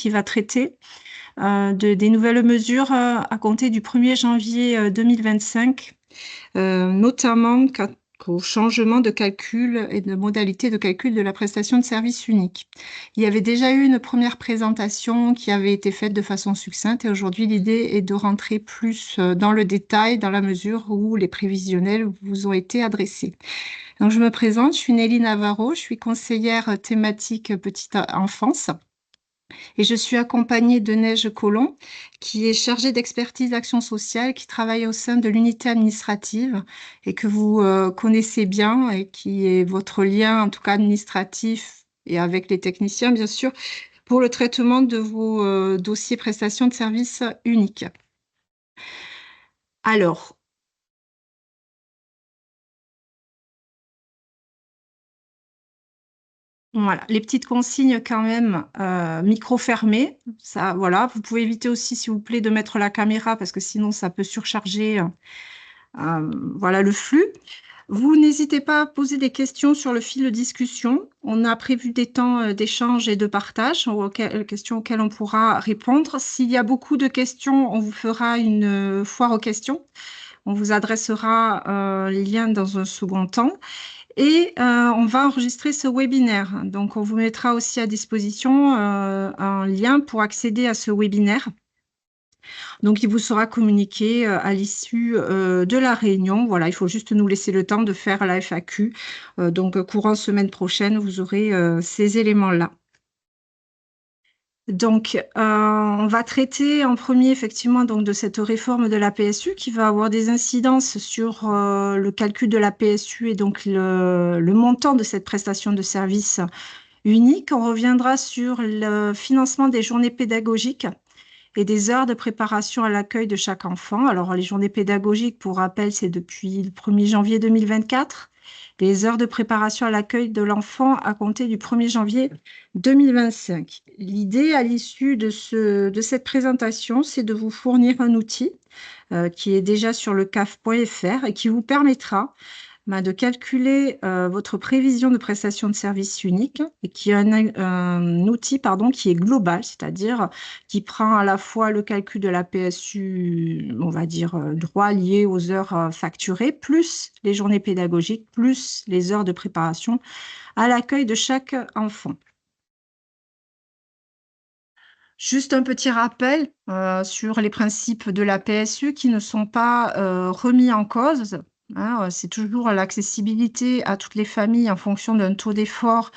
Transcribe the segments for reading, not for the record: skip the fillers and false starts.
qui va traiter des nouvelles mesures à compter du 1er janvier 2025, notamment au changement de calcul et de modalité de calcul de la prestation de service unique. Il y avait déjà eu une première présentation qui avait été faite de façon succincte et aujourd'hui l'idée est de rentrer plus dans le détail dans la mesure où les prévisionnels vous ont été adressés. Donc je me présente, je suis Nelly Navarro, je suis conseillère thématique petite enfance. Et je suis accompagnée de Neige Collomb, qui est chargée d'expertise d'action sociale, qui travaille au sein de l'unité administrative et que vous connaissez bien et qui est votre lien, en tout cas administratif et avec les techniciens, bien sûr, pour le traitement de vos dossiers prestations de services uniques. Alors, voilà, les petites consignes quand même, micro fermé, ça, voilà. Vous pouvez éviter aussi, s'il vous plaît, de mettre la caméra parce que sinon ça peut surcharger voilà le flux. Vous n'hésitez pas à poser des questions sur le fil de discussion. On a prévu des temps d'échange et de partage aux questions auxquelles on pourra répondre. S'il y a beaucoup de questions, on vous fera une foire aux questions. On vous adressera un lien dans un second temps. Et on va enregistrer ce webinaire. Donc, on vous mettra aussi à disposition un lien pour accéder à ce webinaire. Donc, il vous sera communiqué à l'issue de la réunion. Voilà, il faut juste nous laisser le temps de faire la FAQ. Donc, courant semaine prochaine, vous aurez ces éléments-là. Donc, on va traiter en premier, effectivement, donc, de cette réforme de la PSU qui va avoir des incidences sur le calcul de la PSU et donc le montant de cette prestation de service unique. On reviendra sur le financement des journées pédagogiques et des heures de préparation à l'accueil de chaque enfant. Alors, les journées pédagogiques, pour rappel, c'est depuis le 1er janvier 2024. Les heures de préparation à l'accueil de l'enfant à compter du 1er janvier 2025. L'idée à l'issue de cette présentation, c'est de vous fournir un outil qui est déjà sur le caf.fr et qui vous permettra de calculer votre prévision de prestation de service unique et qui est un outil qui est global, c'est-à-dire qui prend à la fois le calcul de la PSU, on va dire droit lié aux heures facturées, plus les journées pédagogiques, plus les heures de préparation à l'accueil de chaque enfant. Juste un petit rappel sur les principes de la PSU qui ne sont pas remis en cause. Hein, c'est toujours l'accessibilité à toutes les familles en fonction d'un taux d'effort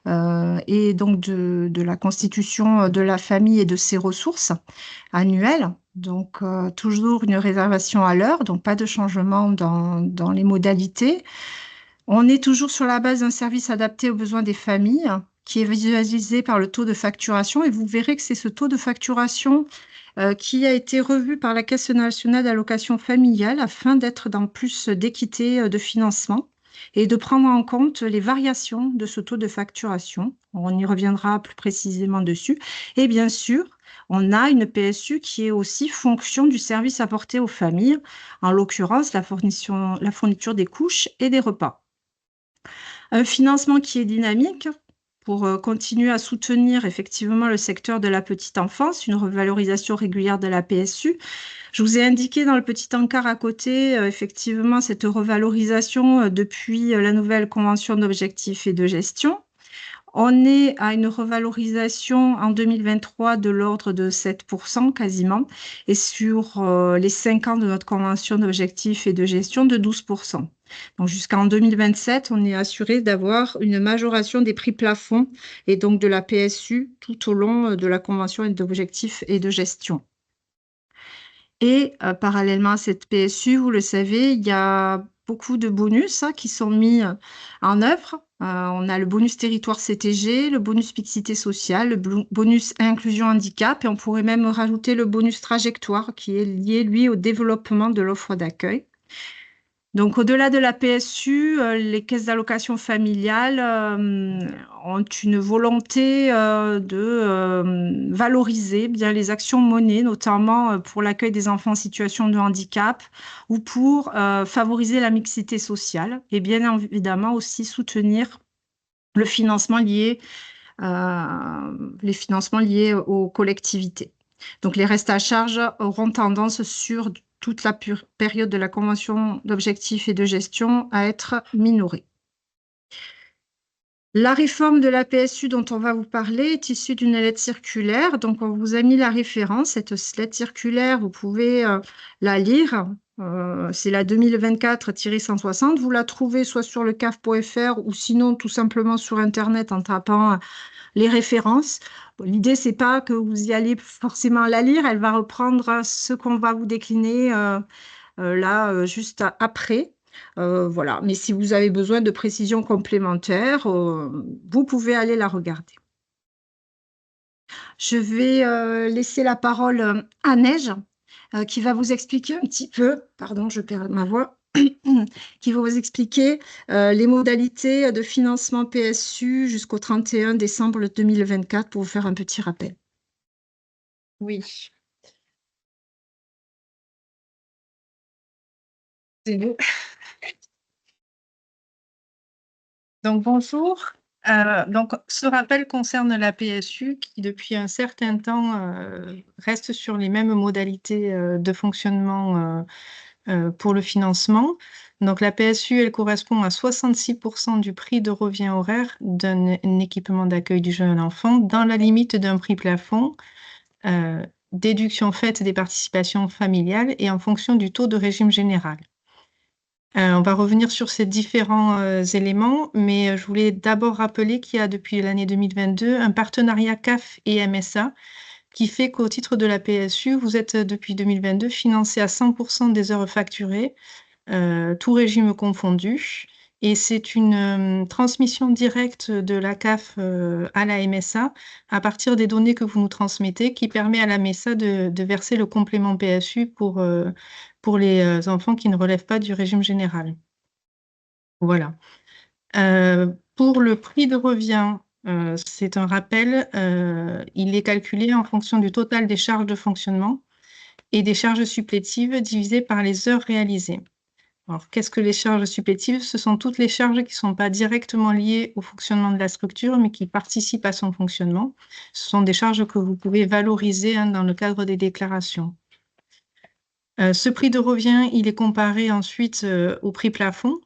et donc de la constitution de la famille et de ses ressources annuelles. Donc, toujours une réservation à l'heure, donc pas de changement dans les modalités. On est toujours sur la base d'un service adapté aux besoins des familles qui est visualisé par le taux de facturation et vous verrez que c'est ce taux de facturation qui a été revu par la Caisse nationale d'allocation familiale afin d'être dans plus d'équité de financement et de prendre en compte les variations de ce taux de facturation. On y reviendra plus précisément dessus. Et bien sûr, on a une PSU qui est aussi fonction du service apporté aux familles, en l'occurrence la fourniture des couches et des repas. Un financement qui est dynamique pour continuer à soutenir effectivement le secteur de la petite enfance, une revalorisation régulière de la PSU. Je vous ai indiqué dans le petit encart à côté, effectivement, cette revalorisation depuis la nouvelle convention d'objectifs et de gestion. On est à une revalorisation en 2023 de l'ordre de 7% quasiment, et sur les 5 ans de notre convention d'objectifs et de gestion de 12%. Donc jusqu'en 2027, on est assuré d'avoir une majoration des prix plafonds et donc de la PSU tout au long de la convention d'objectifs et de gestion. Et parallèlement à cette PSU, vous le savez, il y a beaucoup de bonus qui sont mis en œuvre. On a le bonus territoire CTG, le bonus mixité sociale, le bonus inclusion handicap et on pourrait même rajouter le bonus trajectoire qui est lié, lui, au développement de l'offre d'accueil. Donc, au-delà de la PSU, les caisses d'allocation familiale ont une volonté de valoriser bien les actions menées, notamment pour l'accueil des enfants en situation de handicap ou pour favoriser la mixité sociale et bien évidemment aussi soutenir le financement lié les financements liés aux collectivités. Donc, les restes à charge auront tendance sur toute la période de la convention d'objectifs et de gestion à être minorés. La réforme de la PSU dont on va vous parler est issue d'une lettre circulaire. Donc, on vous a mis la référence. Cette lettre circulaire, vous pouvez la lire. C'est la 2024-160. Vous la trouvez soit sur le caf.fr ou sinon tout simplement sur Internet en tapant les références. Bon, l'idée, c'est pas que vous y allez forcément la lire. Elle va reprendre ce qu'on va vous décliner là juste après. Voilà. Mais si vous avez besoin de précisions complémentaires, vous pouvez aller la regarder. Je vais laisser la parole à Neige, qui va vous expliquer un petit peu, pardon, je perds ma voix, qui va vous expliquer les modalités de financement PSU jusqu'au 31 décembre 2024 pour vous faire un petit rappel. Oui. C'est bon. Donc, bonjour. Donc, ce rappel concerne la PSU qui, depuis un certain temps, reste sur les mêmes modalités de fonctionnement pour le financement. Donc, la PSU, elle correspond à 66% du prix de revient horaire d'un équipement d'accueil du jeune enfant dans la limite d'un prix plafond, déduction faite des participations familiales et en fonction du taux de régime général. On va revenir sur ces différents éléments, mais je voulais d'abord rappeler qu'il y a depuis l'année 2022 un partenariat CAF et MSA qui fait qu'au titre de la PSU, vous êtes depuis 2022 financé à 100% des heures facturées, tout régime confondu. Et c'est une transmission directe de la CAF à la MSA à partir des données que vous nous transmettez qui permet à la MSA de verser le complément PSU pour les enfants qui ne relèvent pas du régime général. Voilà. Pour le prix de revient, c'est un rappel, il est calculé en fonction du total des charges de fonctionnement et des charges supplétives divisées par les heures réalisées. Alors, qu'est-ce que les charges supplétives? Ce sont toutes les charges qui ne sont pas directement liées au fonctionnement de la structure, mais qui participent à son fonctionnement. Ce sont des charges que vous pouvez valoriser dans le cadre des déclarations. Ce prix de revient, il est comparé ensuite au prix plafond.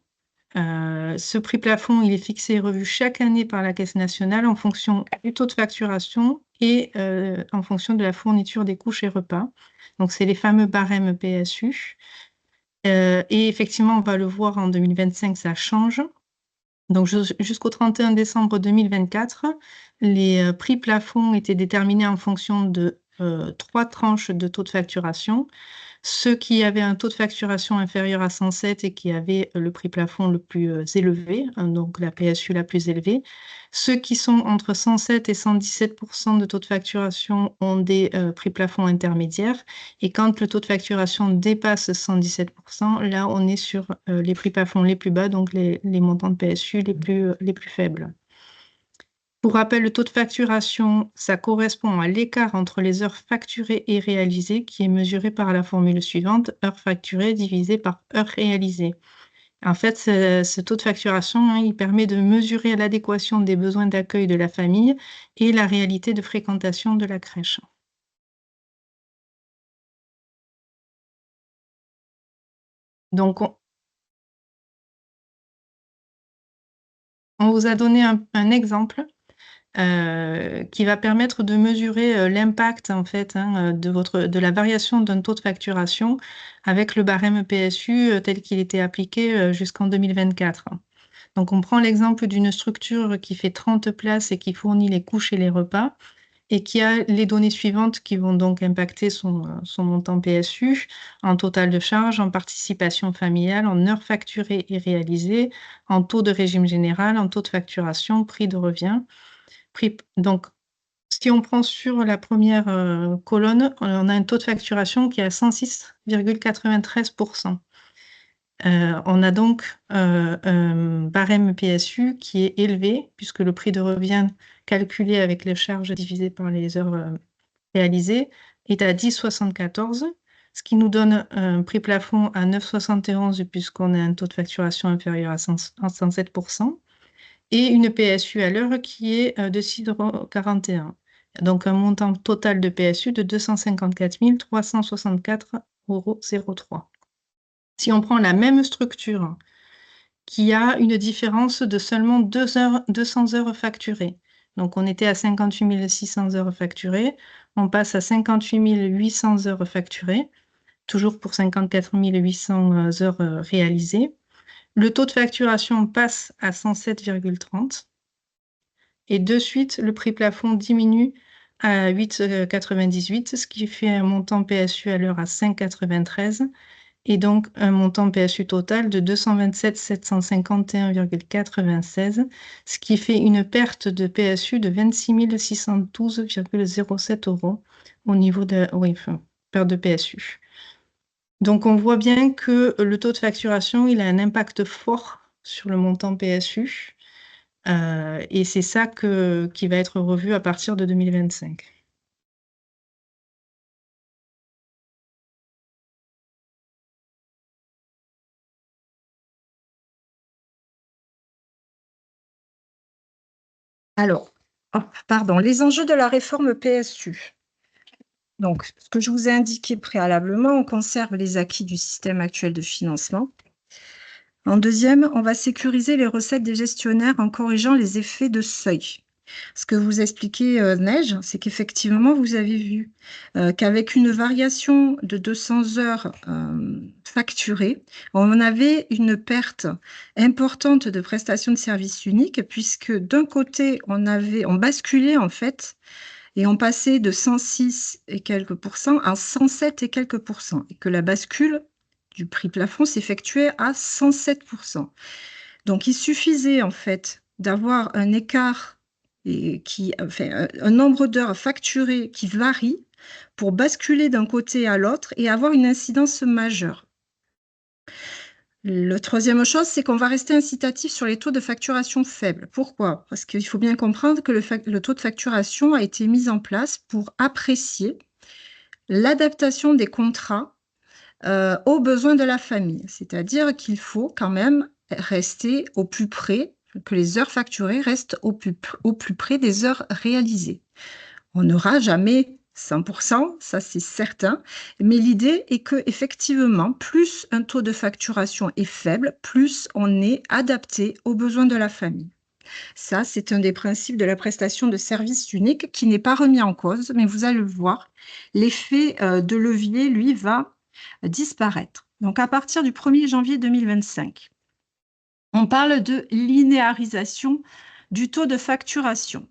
Ce prix plafond, il est fixé et revu chaque année par la Caisse nationale en fonction du taux de facturation et en fonction de la fourniture des couches et repas. Donc, c'est les fameux barèmes PSU. Et effectivement, on va le voir en 2025, ça change. Donc, jusqu'au 31 décembre 2024, les prix plafonds étaient déterminés en fonction de 3 tranches de taux de facturation. Ceux qui avaient un taux de facturation inférieur à 107 et qui avaient le prix plafond le plus élevé, donc la PSU la plus élevée. Ceux qui sont entre 107 et 117% de taux de facturation ont des prix plafonds intermédiaires. Et quand le taux de facturation dépasse 117%, là, on est sur les prix plafonds les plus bas, donc les montants de PSU les plus faibles. Pour rappel, le taux de facturation, ça correspond à l'écart entre les heures facturées et réalisées qui est mesuré par la formule suivante, heures facturées divisées par heures réalisées. En fait, ce taux de facturation, il permet de mesurer l'adéquation des besoins d'accueil de la famille et la réalité de fréquentation de la crèche. Donc, on vous a donné un exemple qui va permettre de mesurer l'impact en fait de la variation d'un taux de facturation avec le barème PSU tel qu'il était appliqué jusqu'en 2024. Donc on prend l'exemple d'une structure qui fait 30 places et qui fournit les couches et les repas et qui a les données suivantes qui vont donc impacter son montant PSU en total de charges, en participation familiale, en heures facturées et réalisées, en taux de régime général, en taux de facturation, prix de revient. Donc, si on prend sur la première colonne, on a un taux de facturation qui est à 106,93%. On a donc un barème PSU qui est élevé, puisque le prix de revient calculé avec les charges divisées par les heures réalisées est à 10,74, ce qui nous donne un prix plafond à 9,71 puisqu'on a un taux de facturation inférieur à 107%. et une PSU à l'heure qui est de 6,41 €. Donc un montant total de PSU de 254 364,03 €. Si on prend la même structure, qui a une différence de seulement 200 heures facturées. Donc, on était à 58 600 heures facturées, on passe à 58 800 heures facturées, toujours pour 54 800 heures réalisées. Le taux de facturation passe à 107,30 et de suite, le prix plafond diminue à 8,98, ce qui fait un montant PSU à l'heure à 5,93 et donc un montant PSU total de 227 751,96, ce qui fait une perte de PSU de 26 612,07 € au niveau de, oui, enfin, perte de PSU. Donc on voit bien que le taux de facturation, il a un impact fort sur le montant PSU et c'est ça qui va être revu à partir de 2025. Alors, pardon, les enjeux de la réforme PSU. Donc, ce que je vous ai indiqué préalablement, on conserve les acquis du système actuel de financement. En deuxième, on va sécuriser les recettes des gestionnaires en corrigeant les effets de seuil. Ce que vous expliquez, Neige, c'est qu'effectivement, vous avez vu qu'avec une variation de 200 heures facturées, on avait une perte importante de prestations de services uniques, puisque d'un côté, on basculait en fait, et on passait de 106 et quelques pourcents à 107 et quelques pourcents, et que la bascule du prix plafond s'effectuait à 107%. Donc, il suffisait en fait d'avoir un écart enfin, un nombre d'heures facturées qui varie pour basculer d'un côté à l'autre et avoir une incidence majeure. La troisième chose, c'est qu'on va rester incitatif sur les taux de facturation faibles. Pourquoi? Parce qu'il faut bien comprendre que le taux de facturation a été mis en place pour apprécier l'adaptation des contrats aux besoins de la famille. C'est-à-dire qu'il faut quand même rester au plus près, que les heures facturées restent au plus près des heures réalisées. On n'aura jamais 100%, ça c'est certain, mais l'idée est que effectivement, plus un taux de facturation est faible, plus on est adapté aux besoins de la famille. Ça, c'est un des principes de la prestation de service unique qui n'est pas remis en cause, mais vous allez le voir, l'effet de levier, lui, va disparaître. Donc, à partir du 1er janvier 2025, on parle de linéarisation du taux de facturation.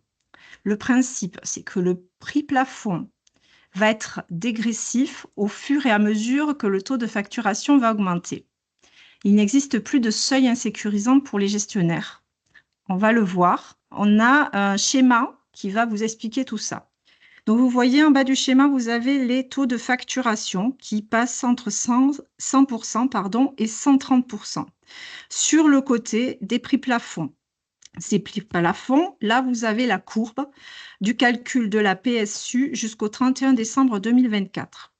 Le principe, c'est que le prix plafond va être dégressif au fur et à mesure que le taux de facturation va augmenter. Il n'existe plus de seuil insécurisant pour les gestionnaires. On va le voir. On a un schéma qui va vous expliquer tout ça. Donc, vous voyez en bas du schéma, vous avez les taux de facturation qui passent entre 100% pardon, et 130%. Sur le côté des prix plafonds. Ces prix plafonds, là, vous avez la courbe du calcul de la PSU jusqu'au 31 décembre 2024.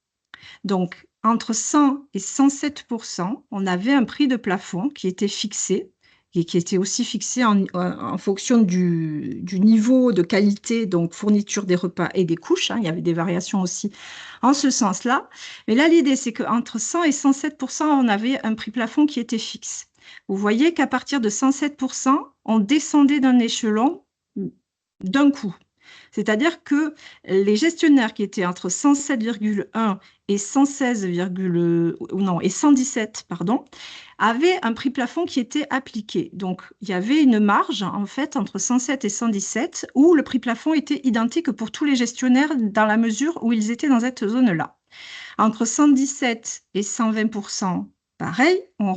Donc, entre 100 et 107%, on avait un prix de plafond qui était fixé et qui était aussi fixé en fonction du niveau de qualité, donc fourniture des repas et des couches. Il y avait des variations aussi en ce sens-là. Mais là, l'idée, c'est qu'entre 100 et 107%, on avait un prix plafond qui était fixe. Vous voyez qu'à partir de 107%, on descendait d'un échelon d'un coup. C'est-à-dire que les gestionnaires qui étaient entre 107,1 et 117, pardon, avaient un prix plafond qui était appliqué. Donc, il y avait une marge, en fait, entre 107 et 117, où le prix plafond était identique pour tous les gestionnaires dans la mesure où ils étaient dans cette zone-là. Entre 117 et 120%, pareil, on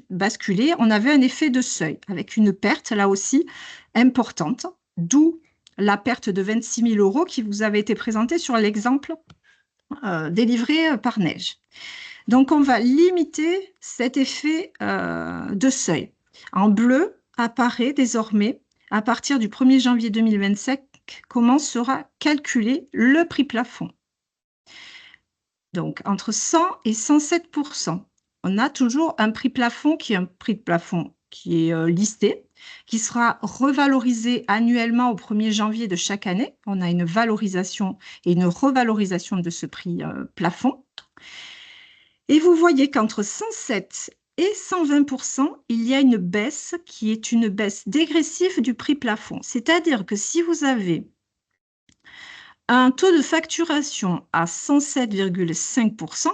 basculait, on avait un effet de seuil, avec une perte, là aussi, importante, d'où la perte de 26 000 € qui vous avait été présentée sur l'exemple délivré par Neige. Donc, on va limiter cet effet de seuil. En bleu apparaît désormais, à partir du 1er janvier 2025, comment sera calculé le prix plafond. Donc, entre 100 et 107%, on a toujours un prix plafond qui est un prix de plafond qui est listé, qui sera revalorisé annuellement au 1er janvier de chaque année. On a une valorisation et une revalorisation de ce prix plafond. Et vous voyez qu'entre 107 et 120%, il y a une baisse qui est une baisse dégressive du prix plafond. C'est-à-dire que si vous avez un taux de facturation à 107,5%,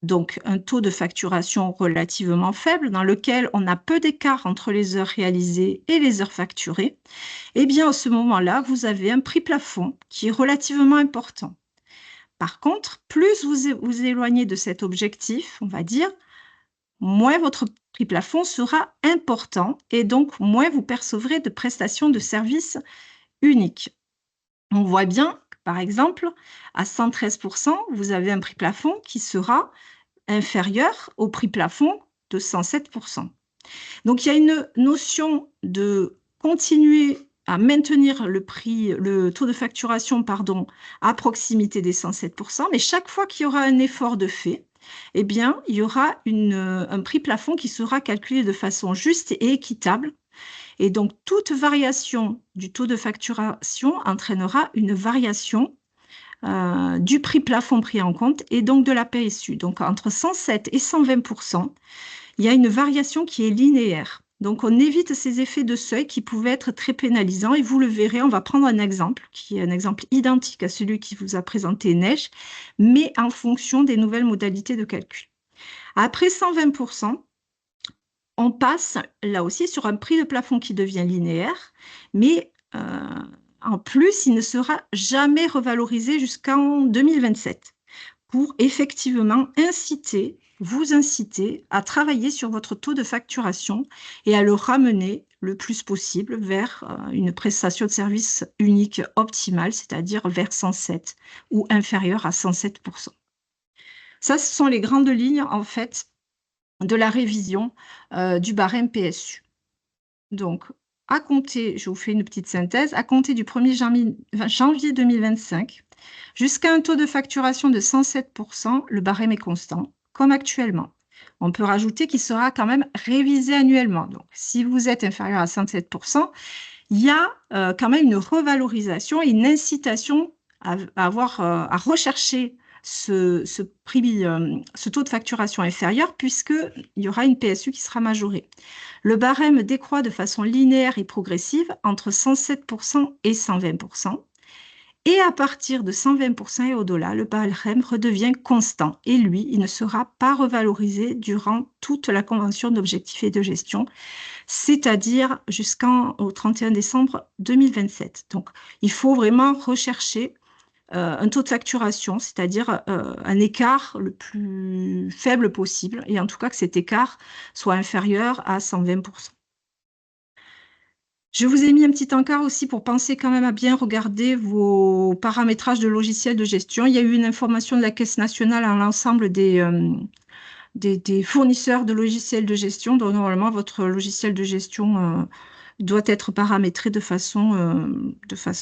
donc un taux de facturation relativement faible dans lequel on a peu d'écart entre les heures réalisées et les heures facturées, eh bien, à ce moment-là, vous avez un prix plafond qui est relativement important. Par contre, plus vous vous éloignez de cet objectif, on va dire, moins votre prix plafond sera important et donc moins vous percevrez de prestations de services uniques. On voit bien que, par exemple, à 113%, vous avez un prix plafond qui sera inférieur au prix plafond de 107%. Donc, il y a une notion de continuer à maintenir le taux de facturation, pardon, à proximité des 107%, mais chaque fois qu'il y aura un effort de fait, eh bien, il y aura un prix plafond qui sera calculé de façon juste et équitable. Et donc, toute variation du taux de facturation entraînera une variation du prix plafond pris en compte et donc de la PSU. Donc, entre 107 et 120%, il y a une variation qui est linéaire. Donc, on évite ces effets de seuil qui pouvaient être très pénalisants. Et vous le verrez, on va prendre un exemple qui est un exemple identique à celui qui vous a présenté Neige, mais en fonction des nouvelles modalités de calcul. Après 120%, on passe là aussi sur un prix de plafond qui devient linéaire, mais en plus, il ne sera jamais revalorisé jusqu'en 2027 pour effectivement vous inciter à travailler sur votre taux de facturation et à le ramener le plus possible vers une prestation de service unique optimale, c'est-à-dire vers 107 ou inférieur à 107%. Ça, ce sont les grandes lignes, en fait, de la révision du barème PSU. Donc, à compter, je vous fais une petite synthèse, à compter du 1er janvier 2025, jusqu'à un taux de facturation de 107%, le barème est constant, comme actuellement. On peut rajouter qu'il sera quand même révisé annuellement. Donc, si vous êtes inférieur à 107%, il y a quand même une revalorisation et une incitation à rechercher ce taux de facturation inférieur puisqu'il y aura une PSU qui sera majorée. Le barème décroît de façon linéaire et progressive entre 107% et 120%. Et à partir de 120% et au-delà, le barème redevient constant. Et lui, il ne sera pas revalorisé durant toute la convention d'objectifs et de gestion, c'est-à-dire jusqu'au 31 décembre 2027. Donc, il faut vraiment rechercher un taux de facturation, c'est-à-dire un écart le plus faible possible, et en tout cas que cet écart soit inférieur à 120%. Je vous ai mis un petit encart aussi pour penser quand même à bien regarder vos paramétrages de logiciels de gestion. Il y a eu une information de la Caisse nationale à l'ensemble des fournisseurs de logiciels de gestion. Donc, normalement, votre logiciel de gestion doit être paramétré de façon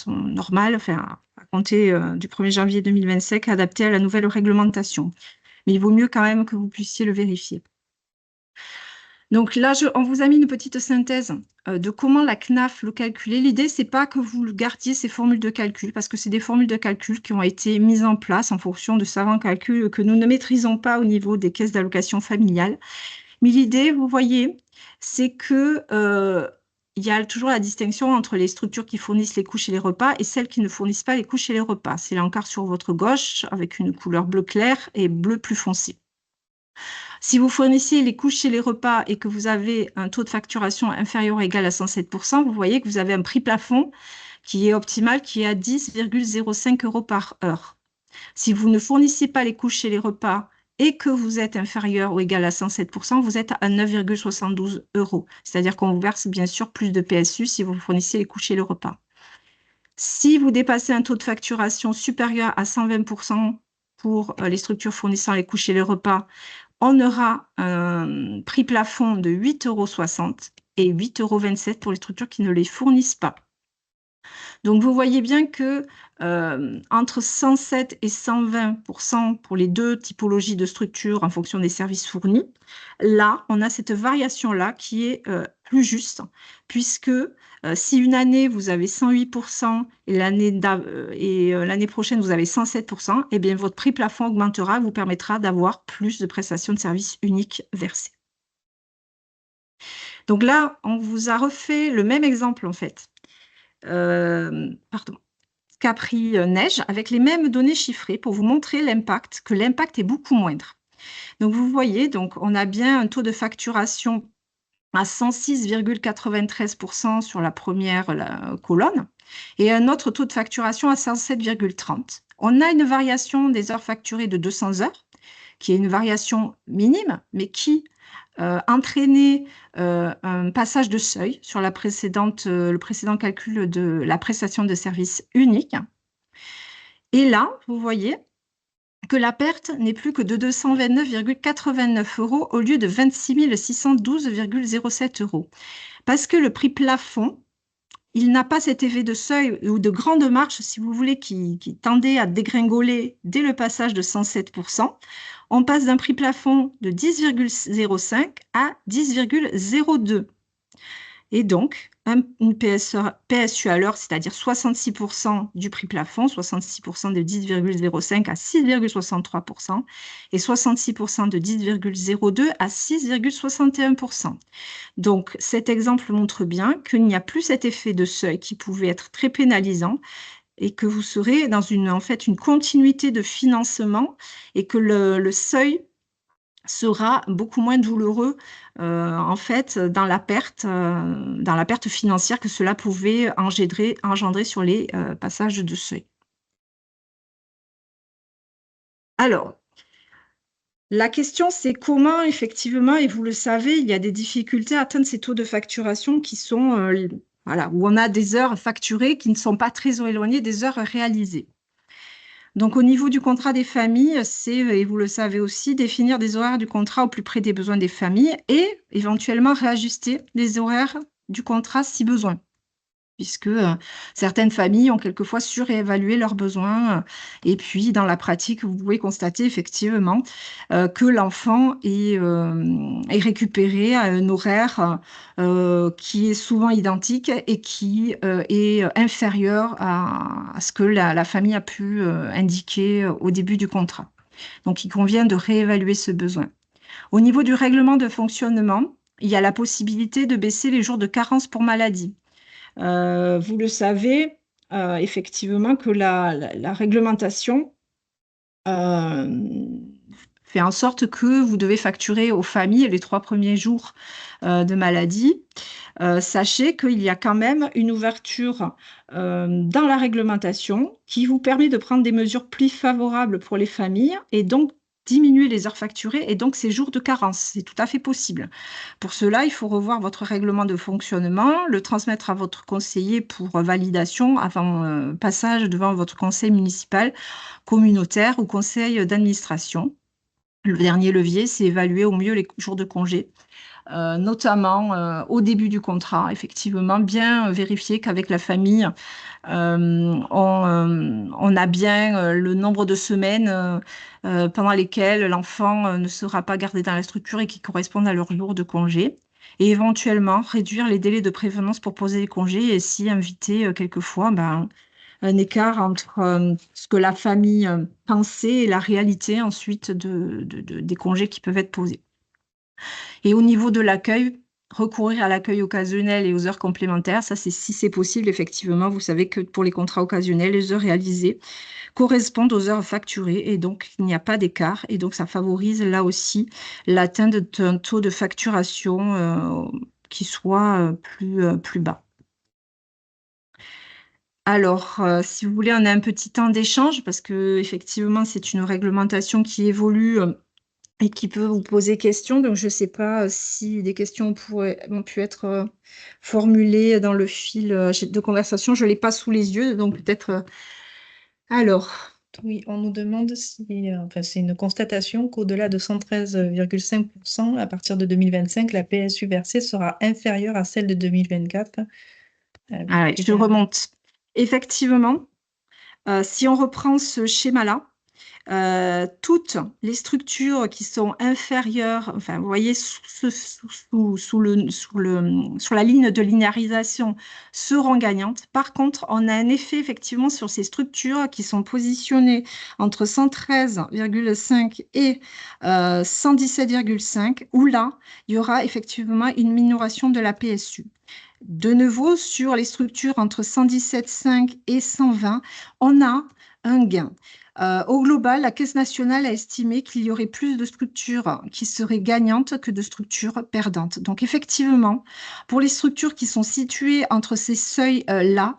normale, enfin, à compter du 1er janvier 2025, adapté à la nouvelle réglementation. Mais il vaut mieux quand même que vous puissiez le vérifier. Donc là, on vous a mis une petite synthèse de comment la CNAF le calculait. L'idée, c'est pas que vous gardiez ces formules de calcul, parce que c'est des formules de calcul qui ont été mises en place en fonction de savants calculs que nous ne maîtrisons pas au niveau des caisses d'allocation familiale. Mais l'idée, vous voyez, c'est que il y a toujours la distinction entre les structures qui fournissent les couches et les repas et celles qui ne fournissent pas les couches et les repas. C'est l'encart sur votre gauche avec une couleur bleu clair et bleu plus foncé. Si vous fournissez les couches et les repas et que vous avez un taux de facturation inférieur ou égal à 107%, vous voyez que vous avez un prix plafond qui est optimal, qui est à 10,05 € par heure. Si vous ne fournissez pas les couches et les repas et que vous êtes inférieur ou égal à 107%, vous êtes à 9,72 €. C'est-à-dire qu'on vous verse bien sûr plus de PSU si vous fournissez les couches et les repas. Si vous dépassez un taux de facturation supérieur à 120% pour les structures fournissant les couches et les repas, on aura un prix plafond de 8,60 € et 8,27 € pour les structures qui ne les fournissent pas. Donc, vous voyez bien que entre 107 et 120% pour les deux typologies de structures en fonction des services fournis, là, on a cette variation-là qui est plus juste, puisque si une année, vous avez 108% et l'année prochaine, vous avez 107%, eh bien, votre prix plafond augmentera, vous permettra d'avoir plus de prestations de services uniques versées. Donc là, on vous a refait le même exemple, en fait. Pardon. Capri Neige, avec les mêmes données chiffrées pour vous montrer l'impact, que l'impact est beaucoup moindre. Donc, vous voyez, donc, on a bien un taux de facturation à 106,93% sur la première colonne et un autre taux de facturation à 107,30. On a une variation des heures facturées de 200 heures, qui est une variation minime, mais qui entraînait un passage de seuil sur le précédent calcul de la prestation de service unique. Et là, vous voyez que la perte n'est plus que de 229,89 € au lieu de 26 612,07 €. Parce que le prix plafond, il n'a pas cet effet de seuil ou de grande marge, si vous voulez, qui tendait à dégringoler dès le passage de 107%. On passe d'un prix plafond de 10,05 à 10,02. Et donc, une PSU à l'heure, c'est-à-dire 66% du prix plafond, 66% de 10,05 à 6,63% et 66% de 10,02 à 6,61%. Donc, cet exemple montre bien qu'il n'y a plus cet effet de seuil qui pouvait être très pénalisant et que vous serez dans en fait, une continuité de financement et que le seuil sera beaucoup moins douloureux en fait dans la perte financière que cela pouvait engendrer sur les passages de seuil. Alors, la question, c'est comment, effectivement, et vous le savez, il y a des difficultés à atteindre ces taux de facturation qui sont, voilà, où on a des heures facturées qui ne sont pas très éloignées des heures réalisées. Donc, au niveau du contrat des familles, c'est, et vous le savez aussi, définir des horaires du contrat au plus près des besoins des familles et éventuellement réajuster les horaires du contrat si besoin, puisque certaines familles ont quelquefois surévalué leurs besoins. Et puis, dans la pratique, vous pouvez constater effectivement que l'enfant est récupéré à un horaire qui est souvent identique et qui est inférieur à ce que la famille a pu indiquer au début du contrat. Donc, il convient de réévaluer ce besoin. Au niveau du règlement de fonctionnement, il y a la possibilité de baisser les jours de carence pour maladie. Vous le savez, effectivement, que la réglementation fait en sorte que vous devez facturer aux familles les 3 premiers jours de maladie. Sachez qu'il y a quand même une ouverture dans la réglementation qui vous permet de prendre des mesures plus favorables pour les familles et donc diminuer les heures facturées et donc ces jours de carence. C'est tout à fait possible. Pour cela, il faut revoir votre règlement de fonctionnement, le transmettre à votre conseiller pour validation avant passage devant votre conseil municipal, communautaire ou conseil d'administration. Le dernier levier, c'est évaluer au mieux les jours de congé, notamment au début du contrat, effectivement, bien vérifier qu'avec la famille, on a bien le nombre de semaines pendant lesquelles l'enfant ne sera pas gardé dans la structure et qui correspondent à leur jour de congé. Et éventuellement, réduire les délais de prévenance pour poser les congés et si inviter quelquefois un écart entre ce que la famille pensait et la réalité ensuite des congés qui peuvent être posés. Et au niveau de l'accueil, recourir à l'accueil occasionnel et aux heures complémentaires, ça c'est si c'est possible, effectivement. Vous savez que pour les contrats occasionnels, les heures réalisées correspondent aux heures facturées et donc il n'y a pas d'écart. Et donc ça favorise là aussi l'atteinte d'un taux de facturation qui soit plus bas. Alors, si vous voulez, on a un petit temps d'échange parce que effectivement, c'est une réglementation qui évolue et qui peut vous poser question. Donc, je ne sais pas si des questions ont pu être formulées dans le fil de conversation. Je ne l'ai pas sous les yeux, donc peut-être. Alors, Oui, on nous demande si, enfin, c'est une constatation qu'au-delà de 113,5%, à partir de 2025, la PSU versée sera inférieure à celle de 2024. je remonte. Effectivement, si on reprend ce schéma-là, toutes les structures qui sont inférieures, enfin, vous voyez, sur la ligne de linéarisation seront gagnantes. Par contre, on a un effet effectivement sur ces structures qui sont positionnées entre 113,5 et 117,5, où là, il y aura effectivement une minoration de la PSU. De nouveau, sur les structures entre 117,5 et 120, on a un gain. Au global, la Caisse nationale a estimé qu'il y aurait plus de structures qui seraient gagnantes que de structures perdantes. Donc, effectivement, pour les structures qui sont situées entre ces seuils-là,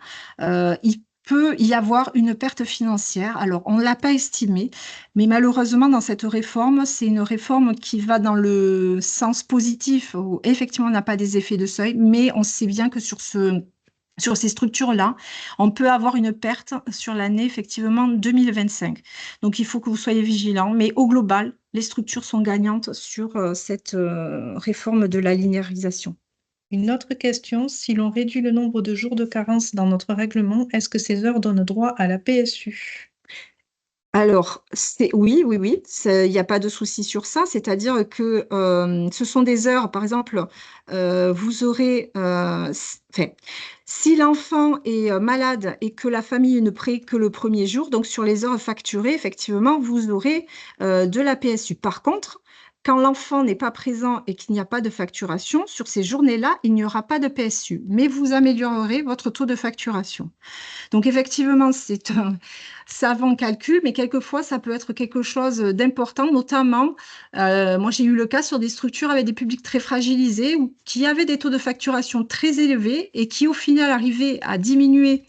il peut y avoir une perte financière. Alors, on ne l'a pas estimé, mais malheureusement, dans cette réforme, c'est une réforme qui va dans le sens positif, où effectivement, on n'a pas des effets de seuil, mais on sait bien que sur ces structures-là, on peut avoir une perte sur l'année, effectivement, 2025. Donc, il faut que vous soyez vigilants, mais au global, les structures sont gagnantes sur cette réforme de la linéarisation. Une autre question, si l'on réduit le nombre de jours de carence dans notre règlement, est-ce que ces heures donnent droit à la PSU? Alors, oui, oui, oui, il n'y a pas de souci sur ça. C'est-à-dire que ce sont des heures, par exemple, vous aurez, enfin, si l'enfant est malade et que la famille ne paie que le premier jour, donc sur les heures facturées, effectivement, vous aurez de la PSU. Par contre, quand l'enfant n'est pas présent et qu'il n'y a pas de facturation, sur ces journées-là, il n'y aura pas de PSU, mais vous améliorerez votre taux de facturation. Donc effectivement, c'est un savant calcul, mais quelquefois, ça peut être quelque chose d'important, notamment, moi j'ai eu le cas sur des structures avec des publics très fragilisés ou qui avaient des taux de facturation très élevés et qui au final arrivaient à diminuer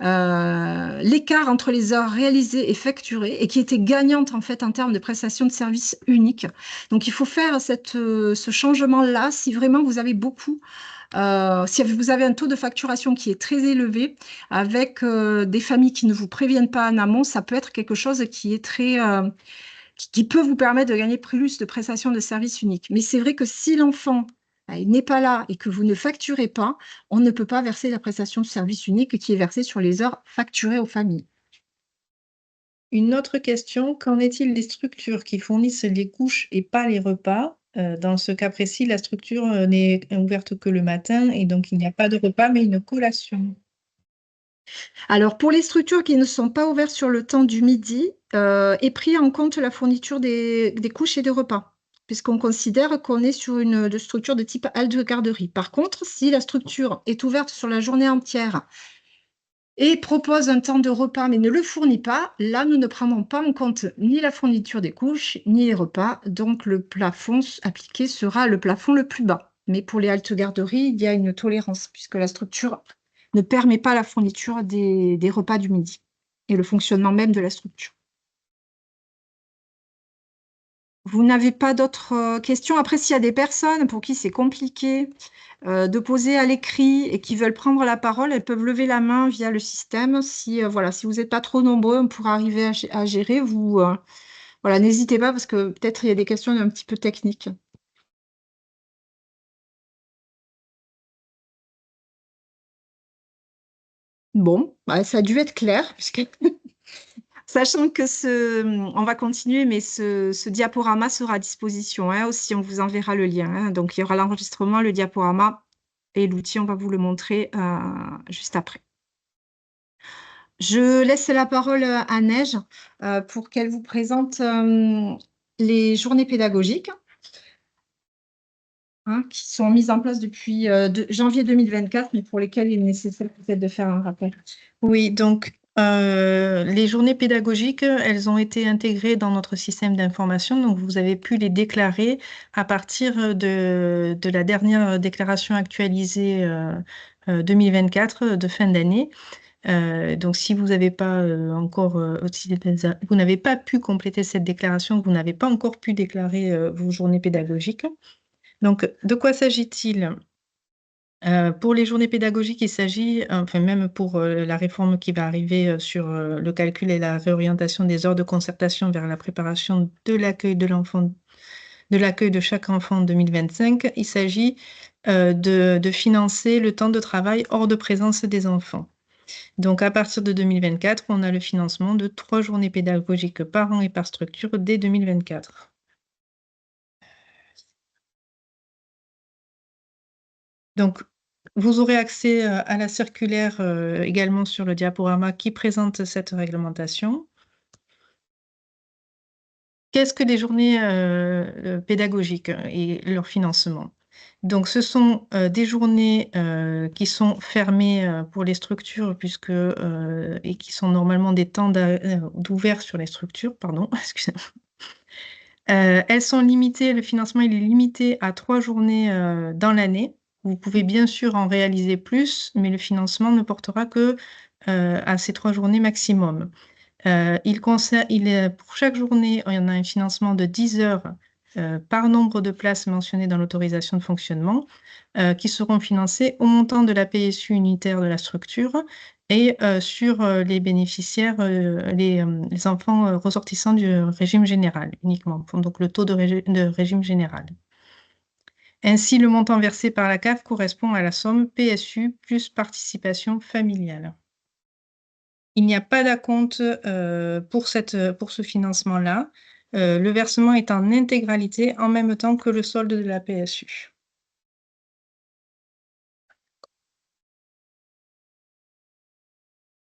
l'écart entre les heures réalisées et facturées et qui étaient gagnantes en fait en termes de prestation de services uniques. Donc il faut faire ce changement-là si vraiment vous avez beaucoup si vous avez un taux de facturation qui est très élevé, avec des familles qui ne vous préviennent pas en amont, ça peut être quelque chose qui est qui peut vous permettre de gagner plus de prestations de services uniques. Mais c'est vrai que si l'enfant n'est pas là et que vous ne facturez pas, on ne peut pas verser la prestation de service unique qui est versée sur les heures facturées aux familles. Une autre question, qu'en est-il des structures qui fournissent les couches et pas les repas? Dans ce cas précis, la structure n'est ouverte que le matin et donc il n'y a pas de repas, mais une collation. Alors, pour les structures qui ne sont pas ouvertes sur le temps du midi, est pris en compte la fourniture des couches et des repas, puisqu'on considère qu'on est sur une structure de type halte de garderie. Par contre, si la structure est ouverte sur la journée entière et propose un temps de repas mais ne le fournit pas, là, nous ne prendrons pas en compte ni la fourniture des couches, ni les repas. Donc, le plafond appliqué sera le plafond le plus bas. Mais pour les haltes garderies, il y a une tolérance, puisque la structure ne permet pas la fourniture des repas du midi et le fonctionnement même de la structure. Vous n'avez pas d'autres questions? Après, s'il y a des personnes pour qui c'est compliqué de poser à l'écrit et qui veulent prendre la parole, elles peuvent lever la main via le système. Si, voilà, si vous n'êtes pas trop nombreux, on pourra arriver à gérer. Voilà, n'hésitez pas parce que peut-être il y a des questions un petit peu techniques. Bon, bah, ça a dû être clair, puisque sachant que on va continuer, mais ce diaporama sera à disposition hein, aussi, on vous enverra le lien. Hein. Donc, il y aura l'enregistrement, le diaporama et l'outil, on va vous le montrer juste après. Je laisse la parole à Neige pour qu'elle vous présente les journées pédagogiques hein, qui sont mises en place depuis janvier 2024, mais pour lesquelles il est nécessaire peut-être de faire un rappel. Oui, donc les journées pédagogiques, elles ont été intégrées dans notre système d'information, donc vous avez pu les déclarer à partir de la dernière déclaration actualisée 2024 de fin d'année. Donc, si vous n'avez pas encore, vous n'avez pas pu compléter cette déclaration, vous n'avez pas encore pu déclarer vos journées pédagogiques. Donc, de quoi s'agit-il? Pour les journées pédagogiques, il s'agit, enfin même pour la réforme qui va arriver sur le calcul et la réorientation des heures de concertation vers la préparation de l'accueil de l'enfant, de l'accueil de chaque enfant en 2025, il s'agit de financer le temps de travail hors de présence des enfants. Donc, à partir de 2024, on a le financement de 3 journées pédagogiques par an et par structure dès 2024. Donc, vous aurez accès à la circulaire également sur le diaporama qui présente cette réglementation. Qu'est-ce que les journées pédagogiques et leur financement? Donc, ce sont des journées qui sont fermées pour les structures et qui sont normalement des temps d'ouvert sur les structures, pardon, excusez-moi. Elles sont limitées, le financement il est limité à 3 journées dans l'année. Vous pouvez bien sûr en réaliser plus, mais le financement ne portera que à ces 3 journées maximum. Pour chaque journée, il y en a un financement de 10 heures par nombre de places mentionnées dans l'autorisation de fonctionnement qui seront financées au montant de la PSU unitaire de la structure et sur les bénéficiaires, les enfants ressortissants du régime général uniquement, donc le taux de régime général. Ainsi, le montant versé par la CAF correspond à la somme PSU plus participation familiale. Il n'y a pas d'acompte pour ce financement-là. Le versement est en intégralité en même temps que le solde de la PSU.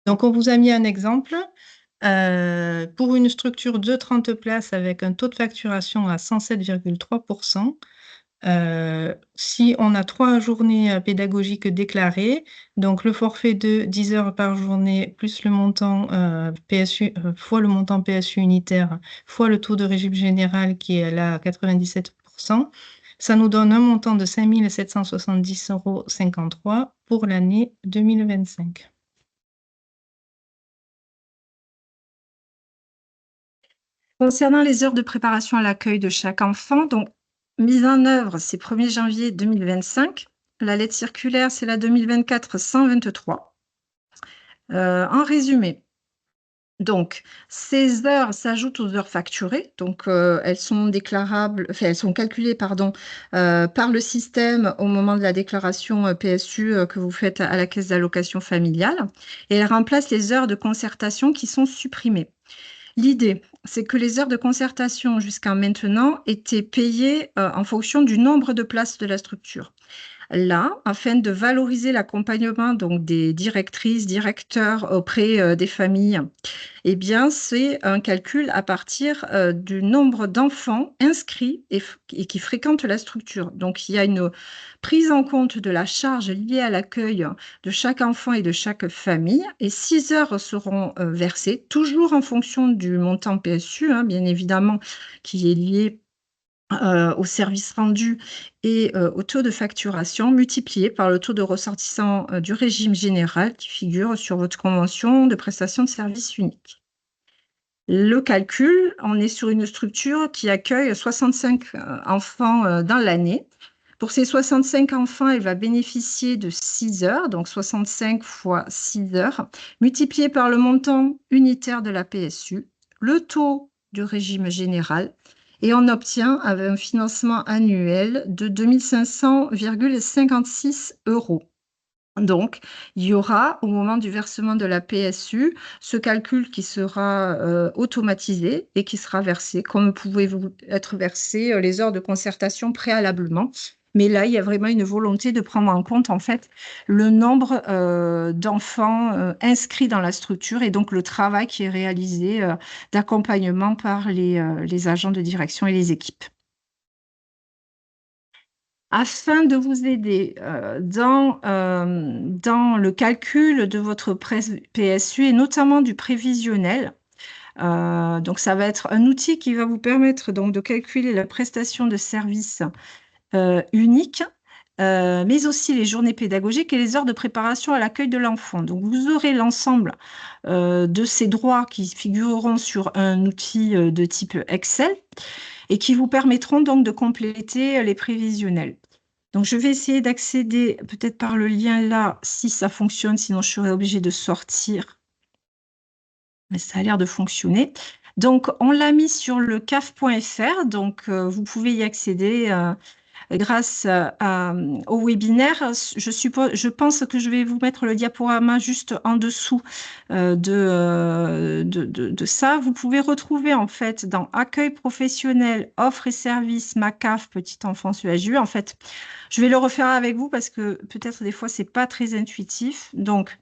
Donc, on vous a mis un exemple. Pour une structure de 30 places avec un taux de facturation à 107,3%, si on a 3 journées pédagogiques déclarées, donc le forfait de 10 heures par journée plus le montant PSU fois le montant PSU unitaire fois le taux de régime général qui est là à 97%, ça nous donne un montant de 5 770,53 € pour l'année 2025. Concernant les heures de préparation à l'accueil de chaque enfant, donc mise en œuvre, c'est 1er janvier 2025. La lettre circulaire, c'est la 2024-123. En résumé, donc ces heures s'ajoutent aux heures facturées, donc elles sont déclarables, enfin elles sont calculées, pardon, par le système au moment de la déclaration PSU que vous faites à la caisse d'allocation familiale, et elles remplacent les heures de concertation qui sont supprimées. L'idée, c'est que les heures de concertation jusqu'à maintenant étaient payées en fonction du nombre de places de la structure. Là, afin de valoriser l'accompagnement donc des directrices, directeurs auprès des familles, eh bien, c'est un calcul à partir du nombre d'enfants inscrits et qui fréquentent la structure. Donc, il y a une prise en compte de la charge liée à l'accueil de chaque enfant et de chaque famille. Et 6 heures seront versées, toujours en fonction du montant PSU, hein, bien évidemment, qui est lié au service rendu et au taux de facturation multiplié par le taux de ressortissant du régime général qui figure sur votre convention de prestation de service unique. Le calcul, on est sur une structure qui accueille 65 enfants dans l'année. Pour ces 65 enfants, elle va bénéficier de 6 heures, donc 65 fois 6 heures, multiplié par le montant unitaire de la PSU, le taux du régime général, et on obtient un financement annuel de 2500,56 €. Donc, il y aura, au moment du versement de la PSU, ce calcul qui sera automatisé et qui sera versé, comme pouvaient être versées les heures de concertation préalablement. Mais là, il y a vraiment une volonté de prendre en compte, en fait, le nombre d'enfants inscrits dans la structure et donc le travail qui est réalisé d'accompagnement par les agents de direction et les équipes. Afin de vous aider dans le calcul de votre PSU et notamment du prévisionnel, donc ça va être un outil qui va vous permettre donc de calculer la prestation de service unique, mais aussi les journées pédagogiques et les heures de préparation à l'accueil de l'enfant. Donc vous aurez l'ensemble de ces droits qui figureront sur un outil de type Excel et qui vous permettront donc de compléter les prévisionnels. Donc, je vais essayer d'accéder peut-être par le lien là, si ça fonctionne, sinon je serai obligée de sortir. Mais ça a l'air de fonctionner. Donc, on l'a mis sur le caf.fr, donc vous pouvez y accéder grâce au webinaire. Je pense que je vais vous mettre le diaporama juste en dessous de ça. Vous pouvez retrouver en fait dans accueil professionnel, offres et services, MACAF, petite enfance UAJU. En fait, je vais le refaire avec vous parce que peut-être des fois, c'est pas très intuitif. Donc,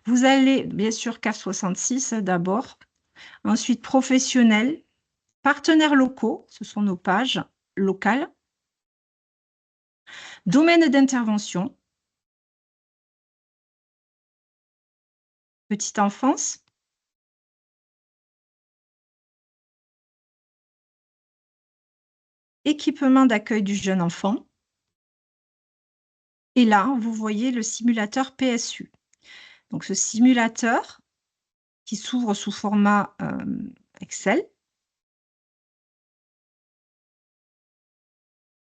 vous allez bien sûr CAF 66 d'abord, ensuite professionnel, partenaires locaux, ce sont nos pages locales, domaine d'intervention, petite enfance, équipement d'accueil du jeune enfant. Et là, vous voyez le simulateur PSU. Donc, ce simulateur qui s'ouvre sous format Excel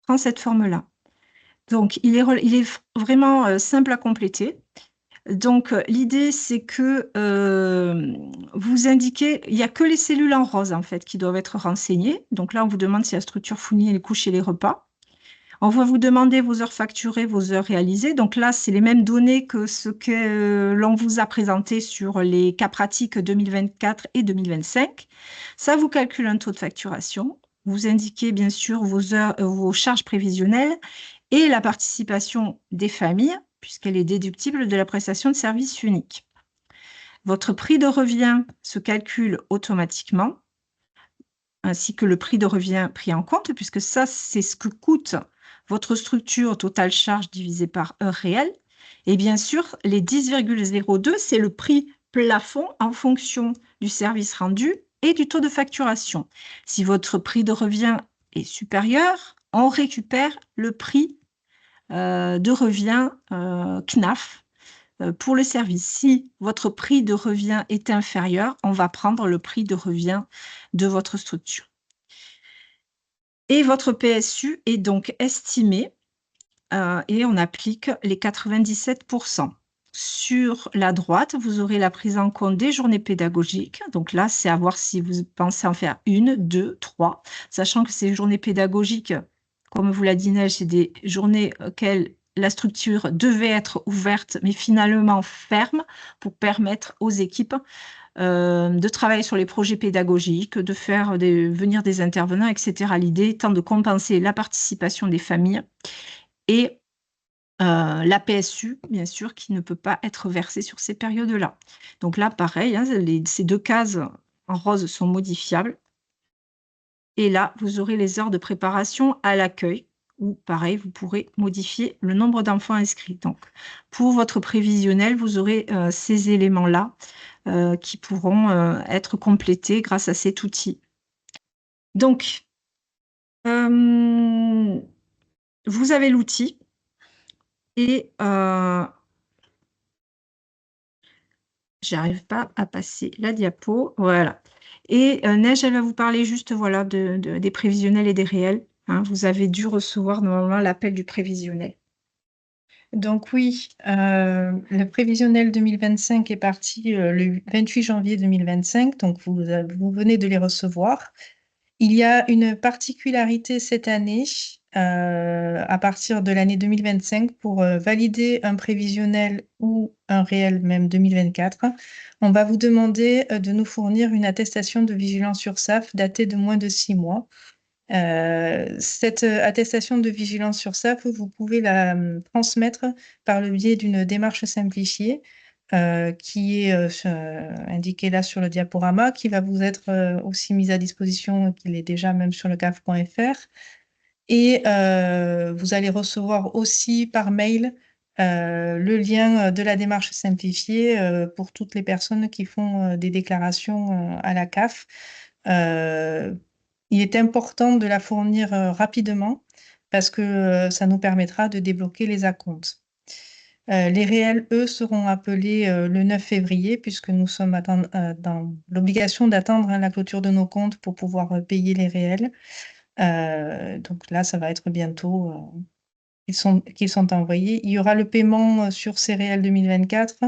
prend cette forme-là. Donc, il est vraiment simple à compléter. Donc, l'idée, c'est que vous indiquez, il n'y a que les cellules en rose, en fait, qui doivent être renseignées. Donc là, on vous demande si la structure fournit les couches et les repas. On va vous demander vos heures facturées, vos heures réalisées. Donc là, c'est les mêmes données que ce que l'on vous a présenté sur les cas pratiques 2024 et 2025. Ça vous calcule un taux de facturation. Vous indiquez bien sûr vos heures, vos charges prévisionnelles et la participation des familles, puisqu'elle est déductible de la prestation de service unique. Votre prix de revient se calcule automatiquement, ainsi que le prix de revient pris en compte, puisque ça, c'est ce que coûte votre structure totale charge divisée par heure réelle. Et bien sûr, les 10,02, c'est le prix plafond en fonction du service rendu et du taux de facturation. Si votre prix de revient est supérieur, on récupère le prix de revient CNAF pour le service. Si votre prix de revient est inférieur, on va prendre le prix de revient de votre structure. Et votre PSU est donc estimé et on applique les 97%. Sur la droite, vous aurez la prise en compte des journées pédagogiques. Donc là, c'est à voir si vous pensez en faire 1, 2, 3, sachant que ces journées pédagogiques, comme vous l'a dit Neige, c'est des journées auxquelles la structure devait être ouverte, mais finalement ferme pour permettre aux équipes de travailler sur les projets pédagogiques, de faire venir des intervenants, etc. L'idée étant de compenser la participation des familles et la PSU, bien sûr, qui ne peut pas être versée sur ces périodes-là. Donc là, pareil, hein, ces deux cases en rose sont modifiables. Et là, vous aurez les heures de préparation à l'accueil, où, pareil, vous pourrez modifier le nombre d'enfants inscrits. Donc, pour votre prévisionnel, vous aurez ces éléments-là qui pourront être complétés grâce à cet outil. Donc, vous avez l'outil et j'arrive pas à passer la diapo. Voilà. Et Neige, elle va vous parler juste voilà, des prévisionnels et des réels. Hein. Vous avez dû recevoir normalement l'appel du prévisionnel. Donc oui, le prévisionnel 2025 est parti le 28 janvier 2025, donc vous venez de les recevoir. Il y a une particularité cette année, à partir de l'année 2025, pour valider un prévisionnel ou un réel même 2024, on va vous demander de nous fournir une attestation de vigilance URSSAF datée de moins de 6 mois. Cette attestation de vigilance URSSAF, vous pouvez la transmettre par le biais d'une démarche simplifiée qui est indiquée là sur le diaporama, qui va vous être aussi mise à disposition, qu'il est déjà même sur le caf.fr. Et vous allez recevoir aussi par mail le lien de la démarche simplifiée pour toutes les personnes qui font des déclarations à la CAF. Il est important de la fournir rapidement parce que ça nous permettra de débloquer les acomptes. Les réels, eux, seront appelés le 9 février puisque nous sommes dans l'obligation d'attendre la clôture de nos comptes pour pouvoir payer les réels. Donc là, ça va être bientôt qu'ils sont envoyés. Il y aura le paiement sur ces réels 2024,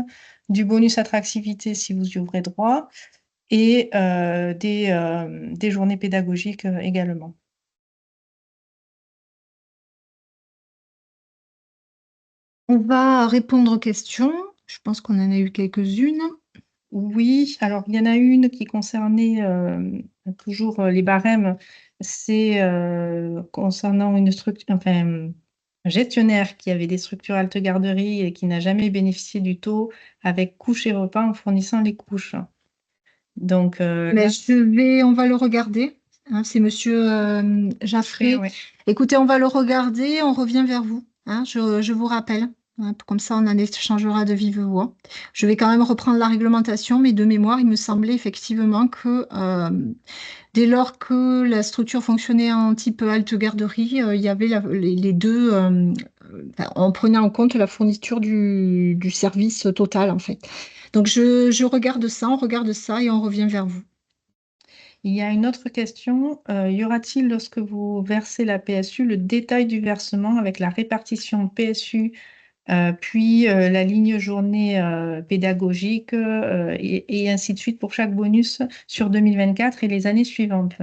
du bonus attractivité si vous y ouvrez droit, et des journées pédagogiques également. On va répondre aux questions. Je pense qu'on en a eu quelques-unes. Oui, alors il y en a une qui concernait toujours les barèmes, c'est concernant une structure, enfin, un gestionnaire qui avait des structures halte-garderie et qui n'a jamais bénéficié du taux avec couches et repas en fournissant les couches. Donc Mais là, on va le regarder. Hein, c'est Monsieur Jaffré. ouais. Écoutez, on va le regarder. On revient vers vous. Hein, je vous rappelle. Hein, comme ça, on en échangera de vive voix. Je vais quand même reprendre la réglementation, mais de mémoire, il me semblait effectivement que dès lors que la structure fonctionnait en type halte-garderie, il y avait les deux. Enfin, on prenait en compte la fourniture du service total, en fait. Donc, je regarde ça, on regarde ça et on revient vers vous. Il y a une autre question. Y aura-t-il, lorsque vous versez la PSU, le détail du versement avec la répartition PSU, puis la ligne journée pédagogique et ainsi de suite pour chaque bonus sur 2024 et les années suivantes?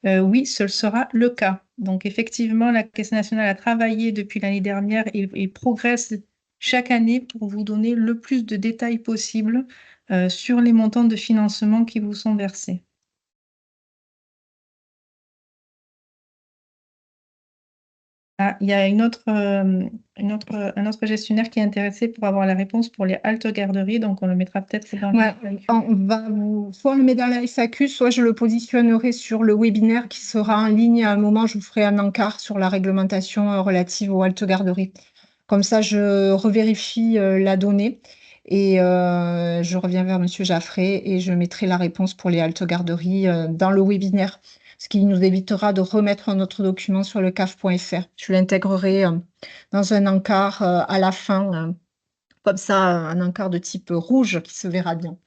Oui, ce sera le cas. Donc effectivement, la Caisse nationale a travaillé depuis l'année dernière et progresse chaque année pour vous donner le plus de détails possible sur les montants de financement qui vous sont versés. Ah, il y a un autre gestionnaire qui est intéressé pour avoir la réponse pour les haltes garderies, donc on le mettra peut-être dans Ouais, soit on le met dans la FAQ, soit je le positionnerai sur le webinaire qui sera en ligne. À un moment, je vous ferai un encart sur la réglementation relative aux haltes garderies. Comme ça, je revérifie la donnée et je reviens vers Monsieur Jaffré et je mettrai la réponse pour les haltes garderies dans le webinaire, ce qui nous évitera de remettre un autre document sur le CAF.fr. Je l'intégrerai dans un encart à la fin. Comme ça, un encart de type rouge qui se verra bien.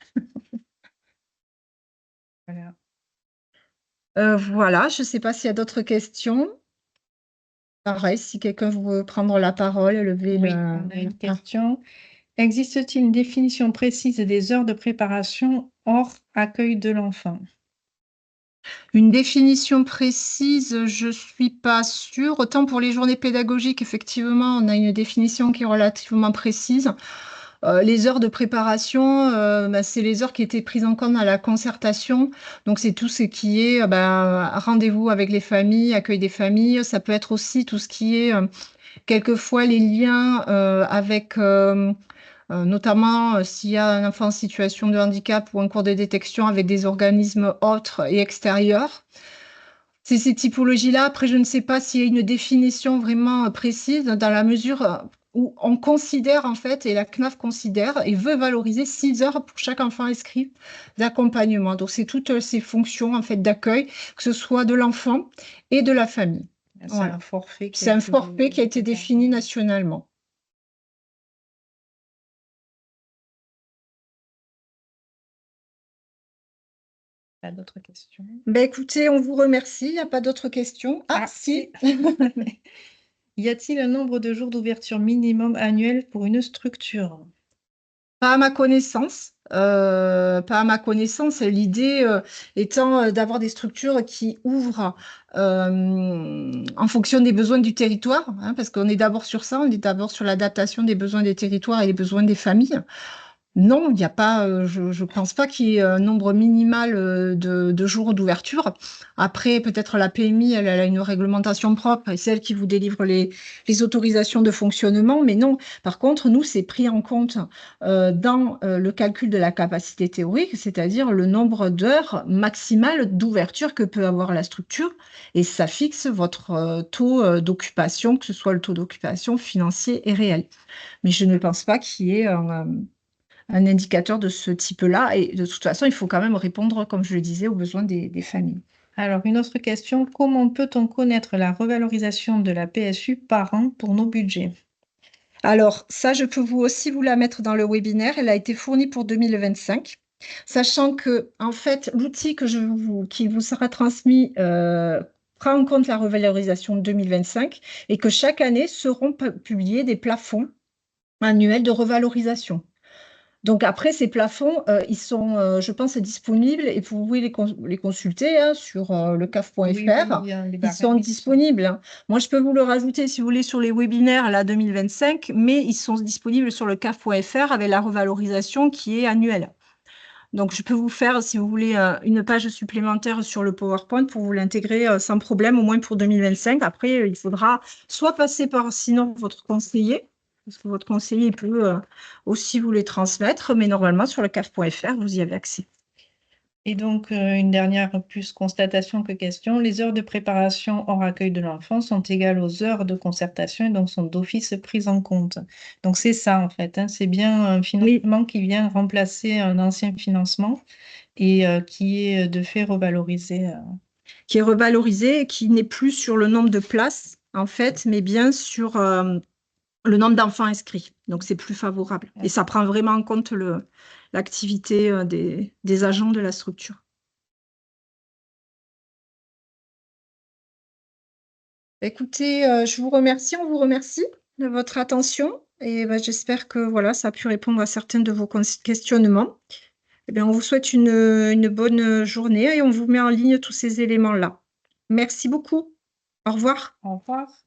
Voilà. Voilà, je ne sais pas s'il y a d'autres questions. Pareil, si quelqu'un veut prendre la parole, levez Oui, le... on a une question. Existe-t-il une définition précise des heures de préparation hors accueil de l'enfant? Une définition précise, je ne suis pas sûre. Autant pour les journées pédagogiques, effectivement, on a une définition qui est relativement précise. Les heures de préparation, bah, c'est les heures qui étaient prises en compte dans la concertation. Donc, c'est tout ce qui est bah, rendez-vous avec les familles, accueil des familles. Ça peut être aussi tout ce qui est quelquefois les liens avec notamment s'il y a un enfant en situation de handicap ou en cours de détection avec des organismes autres et extérieurs. C'est ces typologies-là. Après, je ne sais pas s'il y a une définition vraiment précise dans la mesure où on considère en fait, et la CNAF considère et veut valoriser 6 heures pour chaque enfant inscrit d'accompagnement. Donc, c'est toutes ces fonctions en fait d'accueil, que ce soit de l'enfant et de la famille. C'est Voilà. un forfait C'est un forfait qui a été défini nationalement. Pas d'autres questions? Ben écoutez, on vous remercie. Il n'y a pas d'autres questions. Ah, si. Y a-t-il un nombre de jours d'ouverture minimum annuel pour une structure? Pas à ma connaissance. Pas à ma connaissance. L'idée étant d'avoir des structures qui ouvrent en fonction des besoins du territoire, hein, parce qu'on est d'abord sur ça, on est d'abord sur l'adaptation des besoins des territoires et des besoins des familles. Non, il n'y a pas, je ne pense pas qu'il y ait un nombre minimal de jours d'ouverture. Après, peut-être la PMI, elle a une réglementation propre et c'est elle qui vous délivre les autorisations de fonctionnement. Mais non, par contre, nous, c'est pris en compte dans le calcul de la capacité théorique, c'est-à-dire le nombre d'heures maximales d'ouverture que peut avoir la structure. Et ça fixe votre taux d'occupation, que ce soit le taux d'occupation financier et réel. Mais je ne pense pas qu'il y ait un indicateur de ce type-là. Et de toute façon, il faut quand même répondre, comme je le disais, aux besoins des familles. Alors, une autre question. Comment peut-on connaître la revalorisation de la PSU par an pour nos budgets? Alors, ça, je peux vous aussi vous la mettre dans le webinaire. Elle a été fournie pour 2025. Sachant que, en fait, l'outil qui vous sera transmis prend en compte la revalorisation de 2025 et que chaque année seront publiés des plafonds annuels de revalorisation. Donc après, ces plafonds, ils sont, je pense, disponibles et vous pouvez les consulter hein, sur le CAF.fr. Oui, oui, les Ils sont barèmes. disponibles. Hein. Moi, je peux vous le rajouter si vous voulez sur les webinaires là 2025, mais ils sont disponibles sur le CAF.fr avec la revalorisation qui est annuelle. Donc, je peux vous faire, si vous voulez, une page supplémentaire sur le PowerPoint pour vous l'intégrer sans problème, au moins pour 2025. Après, il faudra soit passer par, sinon, votre conseiller, parce que votre conseiller peut aussi vous les transmettre, mais normalement, sur le CAF.fr, vous y avez accès. Et donc, une dernière plus constatation que question, les heures de préparation hors accueil de l'enfant sont égales aux heures de concertation et donc sont d'office prises en compte. Donc, c'est ça en fait, hein, c'est bien un financement qui vient remplacer un ancien financement et qui est de fait revalorisé. Qui est revalorisé et qui n'est plus sur le nombre de places, en fait, mais bien sur le nombre d'enfants inscrits. Donc, c'est plus favorable. Et ça prend vraiment en compte l'activité des agents de la structure. Écoutez, je vous remercie, on vous remercie de votre attention et j'espère que voilà, ça a pu répondre à certains de vos questionnements. Eh bien, on vous souhaite une bonne journée et on vous met en ligne tous ces éléments-là. Merci beaucoup. Au revoir. Au revoir.